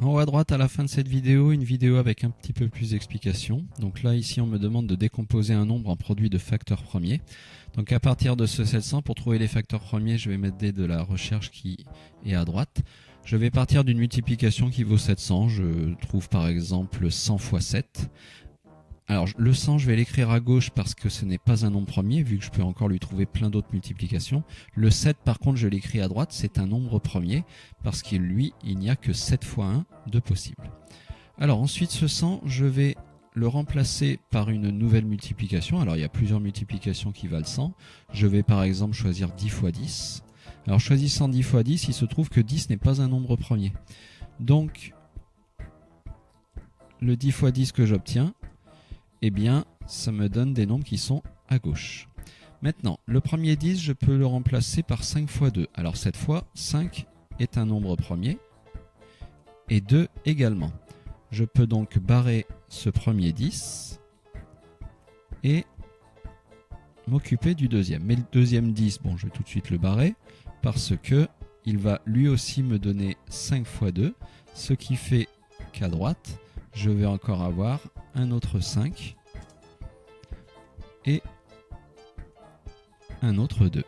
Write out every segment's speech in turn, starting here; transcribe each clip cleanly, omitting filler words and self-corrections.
En haut à droite, à la fin de cette vidéo, une vidéo avec un petit peu plus d'explications. Donc là, ici, on me demande de décomposer un nombre en produit de facteurs premiers. Donc à partir de ce 700, pour trouver les facteurs premiers, je vais m'aider de la recherche qui est à droite. Je vais partir d'une multiplication qui vaut 700. Je trouve par exemple 100 fois 7. Alors le 100, je vais l'écrire à gauche parce que ce n'est pas un nombre premier, vu que je peux encore lui trouver plein d'autres multiplications. Le 7, par contre, je l'écris à droite, c'est un nombre premier, parce qu'il lui, il n'y a que 7 fois 1 de possible. Alors ensuite, ce 100, je vais le remplacer par une nouvelle multiplication. Alors il y a plusieurs multiplications qui valent 100. Je vais par exemple choisir 10 fois 10. Alors choisissant 10 fois 10, il se trouve que 10 n'est pas un nombre premier. Donc, le 10 fois 10 que j'obtiens, eh bien, ça me donne des nombres qui sont à gauche. Maintenant, le premier 10, je peux le remplacer par 5 fois 2. Alors cette fois, 5 est un nombre premier et 2 également. Je peux donc barrer ce premier 10 et m'occuper du deuxième. Mais le deuxième 10, bon, je vais tout de suite le barrer parce que il va lui aussi me donner 5 fois 2, ce qui fait qu'à droite, je vais encore avoir un autre 5 et un autre 2.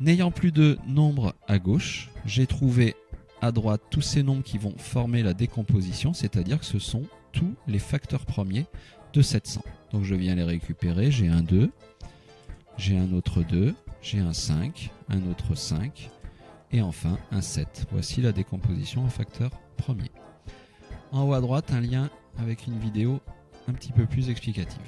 N'ayant plus de nombres à gauche, j'ai trouvé à droite tous ces nombres qui vont former la décomposition, c'est-à-dire que ce sont tous les facteurs premiers de 700. Donc je viens les récupérer, j'ai un 2, j'ai un autre 2, j'ai un 5, un autre 5 et enfin un 7. Voici la décomposition en facteurs premiers. En haut à droite, un lien avec une vidéo un petit peu plus explicative.